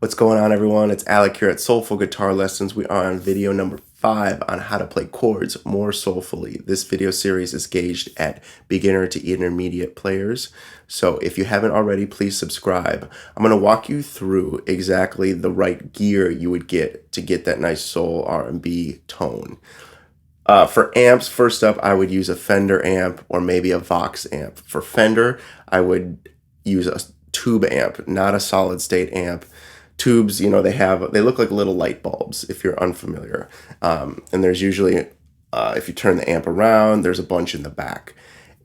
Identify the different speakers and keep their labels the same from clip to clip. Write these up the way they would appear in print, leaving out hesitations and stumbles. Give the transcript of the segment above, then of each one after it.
Speaker 1: What's going on, everyone? It's Alec here at Soulful Guitar Lessons. We are on video number 5 on how to play chords more soulfully. This video series is gauged at beginner to intermediate players. So if you haven't already, please subscribe. I'm going to walk you through exactly the right gear you would get to get that nice soul R&B tone. For amps, first up, I would use a Fender amp or maybe a Vox amp. For Fender, I would use a tube amp, not a solid state amp. Tubes, they look like little light bulbs if you're unfamiliar. And there's usually, if you turn the amp around, there's a bunch in the back.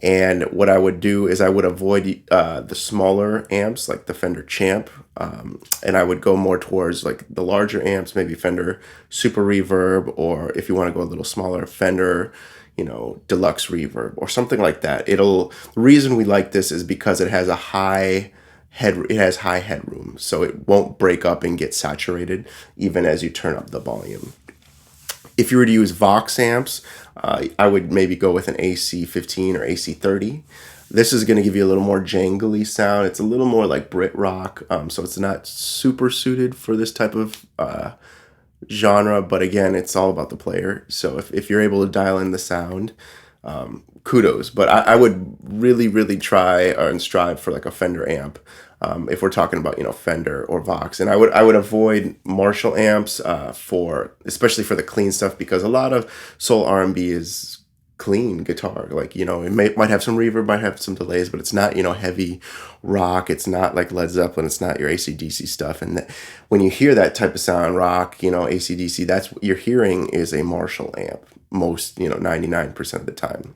Speaker 1: And what I would do is I would avoid the smaller amps like the Fender Champ. And I would go more towards like the larger amps, maybe Fender Super Reverb, or if you want to go a little smaller, Fender, Deluxe Reverb or something like that. The reason we like this is because it has high headroom, so it won't break up and get saturated even as you turn up the volume. If you were to use Vox amps, I would maybe go with an AC15 or AC30. This is going to give you a little more jangly sound. It's a little more like Brit rock, so it's not super suited for this type of genre, but again, it's all about the player. So if you're able to dial in the sound, kudos. But I would really try and strive for like a Fender amp. If we're talking about Fender or Vox, and I would avoid Marshall amps especially for the clean stuff, because a lot of soul R&B is clean guitar. Like it might have some reverb, might have some delays, but it's not heavy rock. It's not like Led Zeppelin. It's not your AC/DC stuff. And when you hear that type of sound, rock, AC/DC, that's what you're hearing is a Marshall amp most 99% of the time.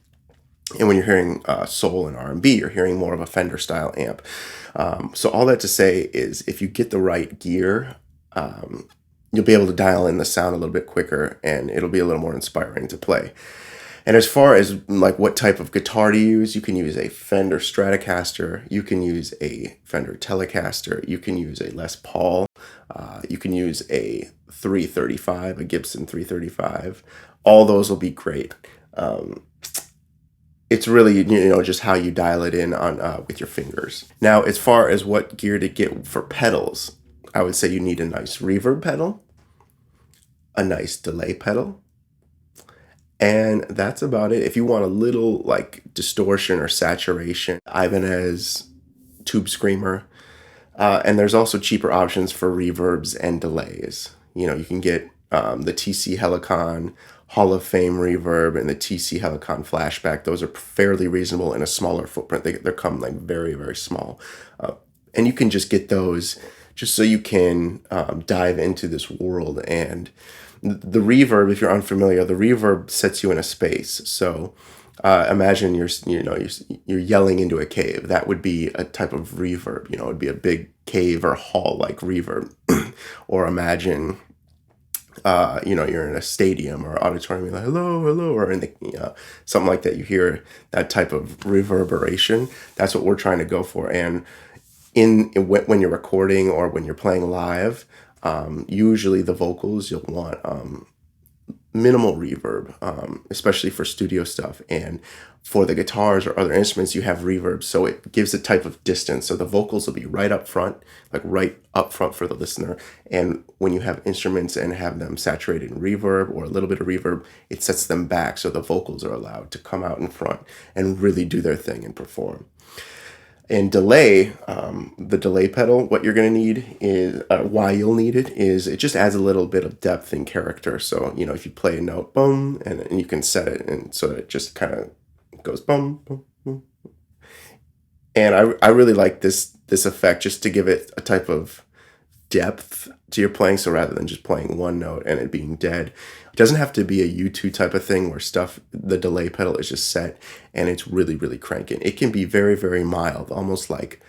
Speaker 1: And when you're hearing soul and R&B, you're hearing more of a Fender style amp. So all that to say is if you get the right gear, you'll be able to dial in the sound a little bit quicker, and it'll be a little more inspiring to play. And as far as like what type of guitar to use, you can use a Fender Stratocaster, you can use a Fender Telecaster, you can use a Les Paul, you can use a 335, a Gibson 335. All those will be great. It's really, just how you dial it in on with your fingers. Now, as far as what gear to get for pedals, I would say you need a nice reverb pedal, a nice delay pedal, and that's about it. If you want a little like distortion or saturation, Ibanez Tube Screamer, and there's also cheaper options for reverbs and delays. You can get the TC Helicon Hall of Fame reverb and the TC Helicon Flashback. Those are fairly reasonable in a smaller footprint. They come like very small, and you can just get those just so you can dive into this world. And the reverb, if you're unfamiliar, the reverb sets you in a space. So imagine you're yelling into a cave. That would be a type of reverb. It would be a big cave or hall like reverb. Or imagine you're in a stadium or auditorium, you're like, hello, or in the, something like that. You hear that type of reverberation. That's what we're trying to go for. And when you're recording or when you're playing live, usually the vocals, you'll want minimal reverb, especially for studio stuff. And for the guitars or other instruments, you have reverb, so it gives a type of distance. So the vocals will be right up front for the listener. And when you have instruments and have them saturated in reverb or a little bit of reverb, it sets them back, so the vocals are allowed to come out in front and really do their thing and perform. And delay, the delay pedal, what you're going to need is, why you'll need it is it just adds a little bit of depth and character. So, if you play a note, boom, and you can set it, and so that it just kind of goes boom, boom, boom. And I really like this effect just to give it a type of depth to your playing. So rather than just playing one note and it being dead, it doesn't have to be a U2 type of thing where the delay pedal is just set and it's really cranking. It can be very mild, almost like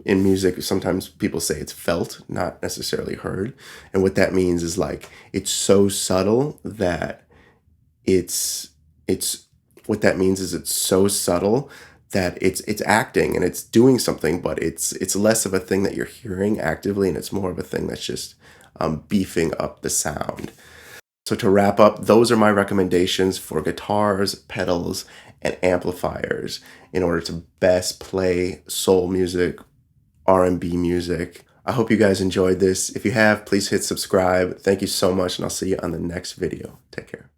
Speaker 1: in music, sometimes people say it's felt, not necessarily heard. And what that means is like it's so subtle that it's acting and it's doing something, but it's less of a thing that you're hearing actively, and it's more of a thing that's just beefing up the sound. So to wrap up, those are my recommendations for guitars, pedals, and amplifiers in order to best play soul music, R&B music, I hope you guys enjoyed this. If you have, please hit subscribe. Thank you so much, and I'll see you on the next video. Take care.